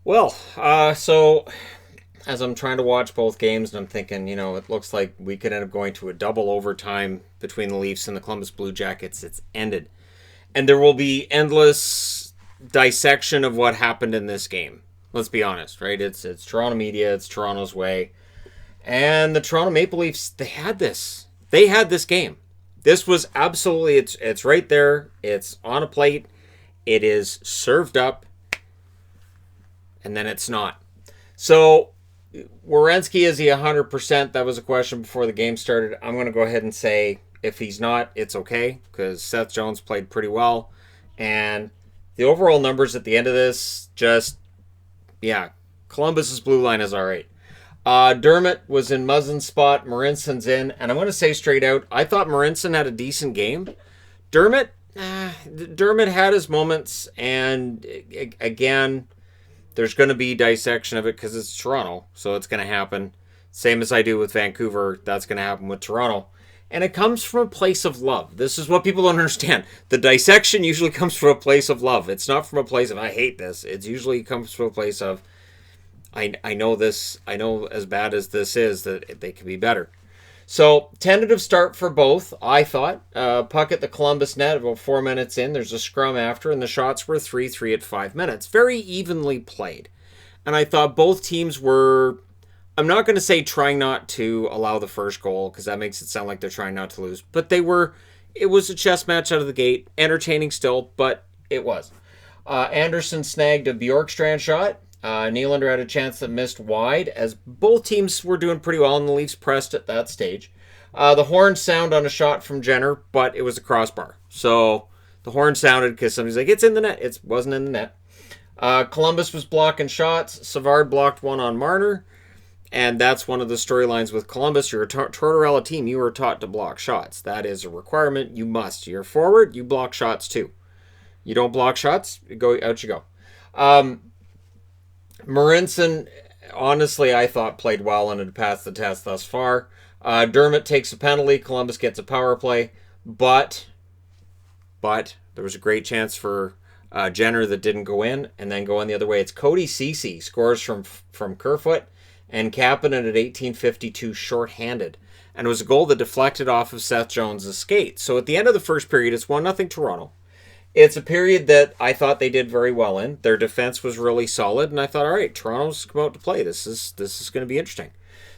So as I'm trying to watch both games, and I'm thinking, it looks like we could end up going to a double overtime between the Leafs and the Columbus Blue Jackets. It's ended. And there will be endless dissection of what happened in this game. Let's be honest, right? It's Toronto media, it's Toronto's way. And the Toronto Maple Leafs, they had this. They had this game. This was absolutely it's right there. It's on a plate. It is served up, and then it's not. So Werenski, is he 100%? That was a question before the game started. I'm going to go ahead and say if he's not, it's okay because Seth Jones played pretty well. And the overall numbers at the end of this, Columbus's blue line is all right. Dermott was in Muzzin's spot. Marinson's in. And I'm going to say straight out, I thought Marinson had a decent game. Dermott had his moments. And again, there's going to be dissection of it because it's Toronto. So it's going to happen. Same as I do with Vancouver, that's going to happen with Toronto. And it comes from a place of love. This is what people don't understand. The dissection usually comes from a place of love. It's not from a place of, I hate this. It usually comes from a place of, I know this, I know as bad as this is, that they can be better. So, tentative start for both, I thought. Puck at the Columbus net about 4 minutes in. There's a scrum after, and the shots were 3-3 at 5 minutes. Very evenly played. And I thought both teams were, I'm not going to say trying not to allow the first goal, because that makes it sound like they're trying not to lose. But it was a chess match out of the gate. Entertaining still, but it was. Anderson snagged a Bjorkstrand shot. Nylander had a chance that missed wide, as both teams were doing pretty well, and the Leafs pressed at that stage. The horn sound on a shot from Jenner, but it was a crossbar. So the horn sounded because somebody's like, it's in the net. It wasn't in the net. Columbus was blocking shots. Savard blocked one on Marner, and that's one of the storylines with Columbus. You're a Tortorella team. You are taught to block shots. That is a requirement. You must. You're forward. You block shots too. You don't block shots, out you go. Marinson, honestly, I thought played well and had passed the test thus far. Dermott takes a penalty. Columbus gets a power play. But there was a great chance for Jenner that didn't go in and then go in the other way. It's Cody Ceci scores from Kerfoot and Kapanen at 18:52 shorthanded. And it was a goal that deflected off of Seth Jones' skate. So at the end of the first period, it's 1-0 Toronto. It's a period that I thought they did very well in. Their defense was really solid, and I thought, all right, Toronto's come out to play. This is going to be interesting.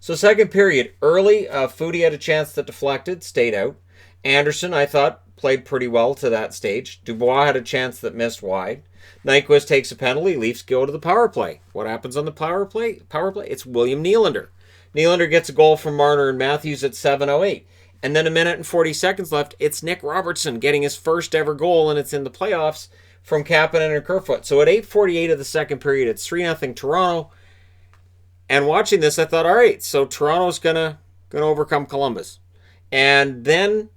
So second period, early, Foudy had a chance that deflected, stayed out. Anderson, I thought, played pretty well to that stage. Dubois had a chance that missed wide. Nyquist takes a penalty. Leafs go to the power play. What happens on the power play? It's William Nylander. Nylander gets a goal from Marner and Matthews at 7:08. And then 1:40 left, it's Nick Robertson getting his first ever goal, and it's in the playoffs from Kapanen and Kerfoot. So at 8:48 of the second period, it's 3-0 Toronto. And watching this, I thought, all right, so Toronto's gonna overcome Columbus. And then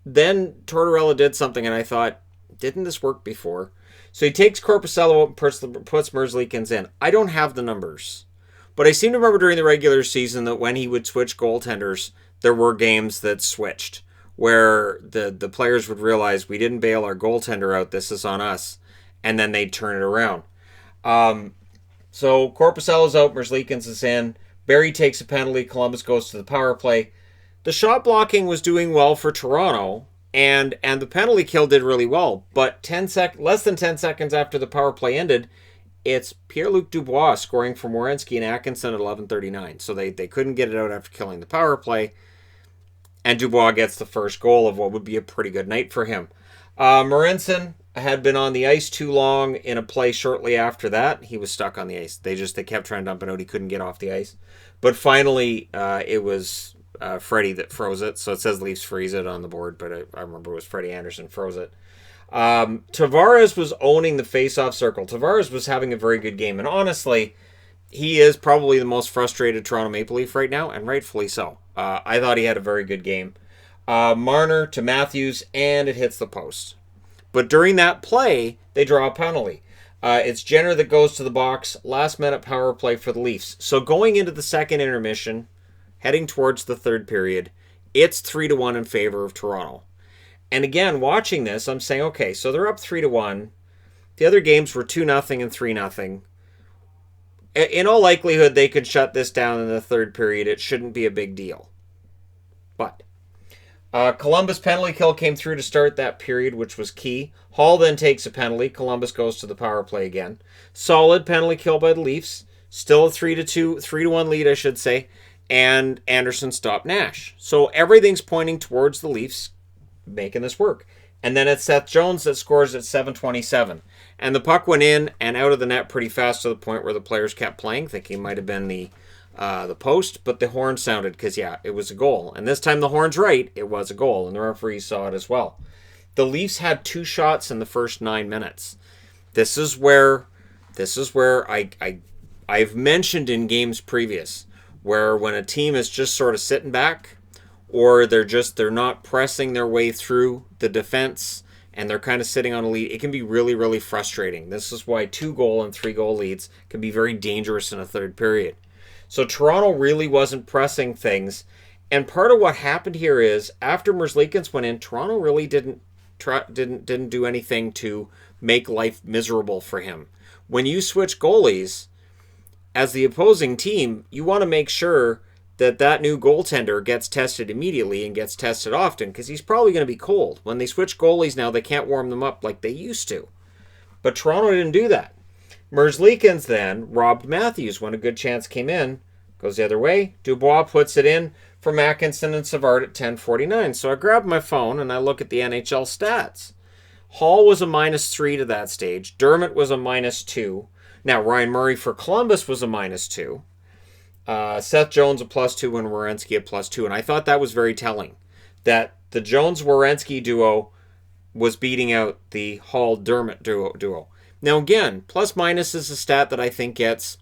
Tortorella did something, and I thought, didn't this work before? So he takes Korpisalo out and puts Merzlikins in. I don't have the numbers, but I seem to remember during the regular season that when he would switch goaltenders, there were games that switched where the players would realize we didn't bail our goaltender out, this is on us, and then they'd turn it around. So Korpisalo's out, Merzlikins is in, Barrie takes a penalty, Columbus goes to the power play. The shot blocking was doing well for Toronto, and the penalty kill did really well, but less than 10 seconds after the power play ended, it's Pierre-Luc Dubois scoring for Werenski and Atkinson at 11:39. So they couldn't get it out after killing the power play. And Dubois gets the first goal of what would be a pretty good night for him. Marinson had been on the ice too long in a play shortly after that. He was stuck on the ice. They kept trying to dump it out. He couldn't get off the ice. But finally, it was Freddie that froze it. So it says Leafs freeze it on the board, but I remember it was Freddie Anderson froze it. Tavares was owning the face-off circle. Tavares was having a very good game. And honestly, he is probably the most frustrated Toronto Maple Leaf right now, and rightfully so. I thought he had a very good game. Marner to Matthews, and it hits the post. But during that play, they draw a penalty. It's Jenner that goes to the box. Last minute power play for the Leafs. So going into the second intermission, heading towards the third period, it's 3-1 in favor of Toronto. And again, watching this, I'm saying, okay, so they're up 3-1. The other games were 2-0 and 3-0. in all likelihood, they could shut this down in the third period. It shouldn't be a big deal. But Columbus penalty kill came through to start that period, which was key. Hall then takes a penalty. Columbus goes to the power play again. Solid penalty kill by the Leafs. Still a 3-1 lead, I should say. And Anderson stopped Nash. So everything's pointing towards the Leafs making this work. And then it's Seth Jones that scores at 7:27. And the puck went in and out of the net pretty fast to the point where the players kept playing, thinking it might have been the post, but the horn sounded because, yeah, it was a goal. And this time the horn's right, it was a goal, and the referee saw it as well. The Leafs had 2 shots in the first 9 minutes. This is where I've mentioned in games previous, where when a team is just sort of sitting back, or they're not pressing their way through the defense, and they're kind of sitting on a lead, it can be really, really frustrating. This is why 2-goal and 3-goal leads can be very dangerous in a third period. So Toronto really wasn't pressing things. And part of what happened here is after Merzlikins went in, Toronto really didn't do anything to make life miserable for him. When you switch goalies, as the opposing team, you want to make sure that new goaltender gets tested immediately and gets tested often, because he's probably going to be cold. When they switch goalies now, they can't warm them up like they used to. But Toronto didn't do that. Merzlikins then robbed Matthews when a good chance came in. Goes the other way. Dubois puts it in for Mackinson and Savard at 10:49. So I grab my phone and I look at the NHL stats. Hall was a -3 to that stage. Dermott was a -2. Now, Ryan Murray for Columbus was a -2. Seth Jones a +2 and Werenski a +2. And I thought that was very telling. That the Jones-Werenski duo was beating out the Hall-Dermott duo. Now again, plus-minus is a stat that I think gets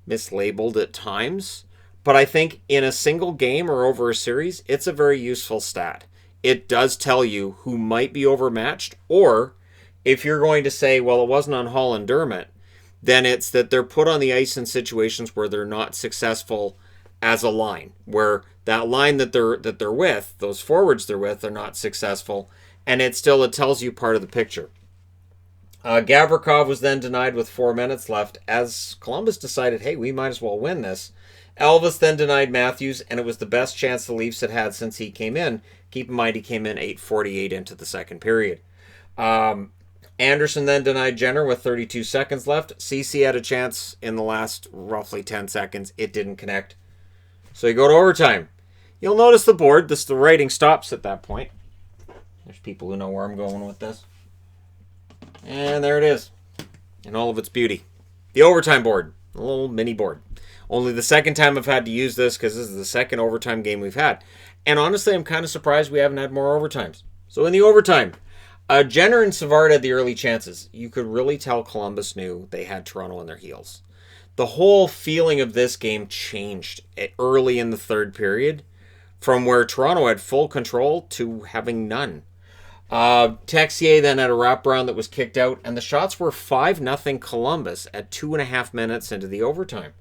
mislabeled at times. But I think in a single game or over a series, it's a very useful stat. It does tell you who might be overmatched. Or if you're going to say, well, it wasn't on Hall and Dermott, then it's that they're put on the ice in situations where they're not successful as a line, where that line that they're with, those forwards they're with, are not successful, and it tells you part of the picture. Gavrikov was then denied with 4 minutes left as Columbus decided, hey, we might as well win this. Elvis then denied Matthews, and it was the best chance the Leafs had since he came in. Keep in mind, he came in 8:48 into the second period. Anderson then denied Jenner with 32 seconds left. Ceci had a chance in the last roughly 10 seconds. It didn't connect. So you go to overtime. You'll notice the board. The writing stops at that point. There's people who know where I'm going with this. And there it is. In all of its beauty. The overtime board. A little mini board. Only the second time I've had to use this because this is the second overtime game we've had. And honestly, I'm kind of surprised we haven't had more overtimes. So in the overtime, Jenner and Savard had the early chances. You could really tell Columbus knew they had Toronto on their heels. The whole feeling of this game changed early in the third period from where Toronto had full control to having none. Texier then had a wraparound that was kicked out, and the shots were 5-0 Columbus at 2.5 minutes into the overtime.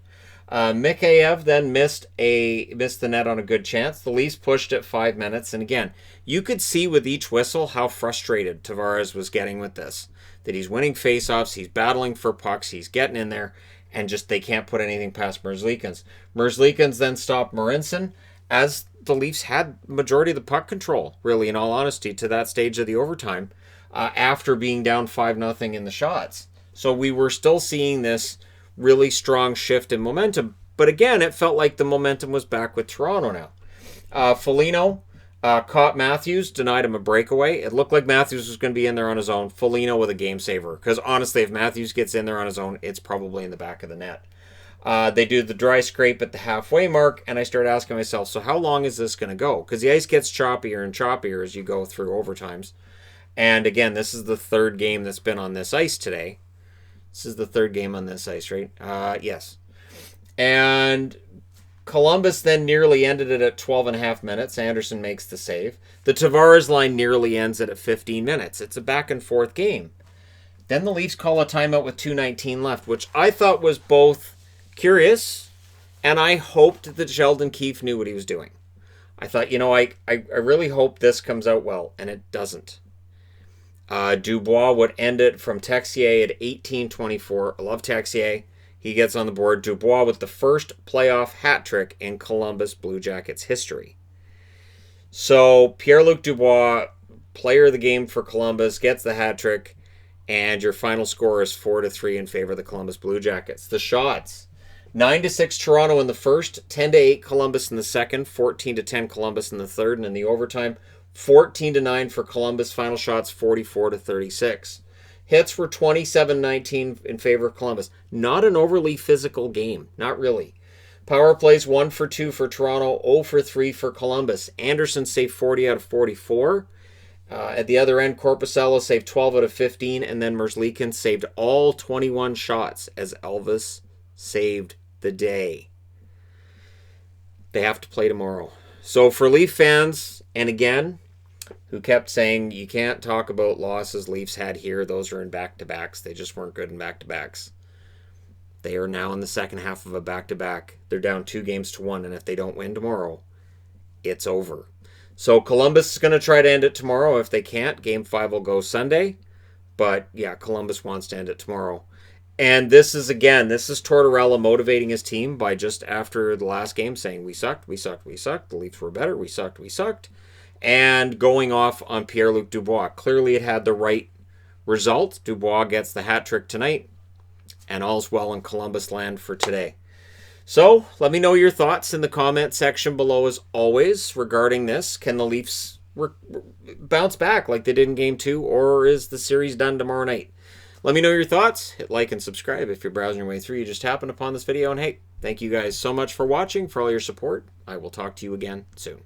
Mikheyev then missed the net on a good chance. The Leafs pushed at 5 minutes, and again, you could see with each whistle how frustrated Tavares was getting with this. That he's winning faceoffs, he's battling for pucks, he's getting in there, and just they can't put anything past Merzlikins. Merzlikins then stopped Marincin as the Leafs had majority of the puck control, really, in all honesty, to that stage of the overtime after being down 5-0 in the shots. So we were still seeing this really strong shift in momentum. But again, it felt like the momentum was back with Toronto now. Foligno caught Matthews, denied him a breakaway. It looked like Matthews was going to be in there on his own. Foligno with a game saver. Because honestly, if Matthews gets in there on his own, it's probably in the back of the net. They do the dry scrape at the halfway mark, and I started asking myself, so how long is this going to go? Because the ice gets choppier and choppier as you go through overtimes. And again, this is the third game that's been on this ice today. This is the third game on this ice, right? Yes. And Columbus then nearly ended it at 12.5 minutes. Anderson makes the save. The Tavares line nearly ends it at 15 minutes. It's a back-and-forth game. Then the Leafs call a timeout with 2:19 left, which I thought was both curious, and I hoped that Sheldon Keefe knew what he was doing. I thought, I really hope this comes out well, and it doesn't. Dubois would end it from Texier at 18:24. I love Texier. He gets on the board. Dubois with the first playoff hat trick in Columbus Blue Jackets history. So Pierre-Luc Dubois, player of the game for Columbus, gets the hat trick, and your final score is 4-3 in favor of the Columbus Blue Jackets. The shots: 9-6 Toronto in the first, 10-8 Columbus in the second, 14-10 Columbus in the third, and in the overtime, 14-9 for Columbus. Final shots 44-36. Hits were 27-19 in favor of Columbus. Not an overly physical game, not really. Power plays 1 for 2 for Toronto, 0 for 3 for Columbus. Anderson saved 40 out of 44. At the other end, Korpisalo saved 12 out of 15, and then Merzlikins saved all 21 shots as Elvis saved the day. They have to play tomorrow. So for Leaf fans, and again, who kept saying you can't talk about losses Leafs had here, those are in back-to-backs. They just weren't good in back-to-backs. They are now in the second half of a back-to-back. They're down 2-1, and if they don't win tomorrow, it's over. So Columbus is going to try to end it tomorrow. If they can't, Game 5 will go Sunday. But yeah, Columbus wants to end it tomorrow. And this is Tortorella motivating his team by just after the last game saying, we sucked. The Leafs were better. We sucked. And going off on Pierre-Luc Dubois. Clearly it had the right result. Dubois gets the hat trick tonight. And all's well in Columbus land for today. So, let me know your thoughts in the comment section below as always regarding this. Can the Leafs bounce back like they did in Game 2, or is the series done tomorrow night? Let me know your thoughts. Hit like and subscribe if you're browsing your way through. You just happened upon this video. And hey, thank you guys so much for watching, for all your support. I will talk to you again soon.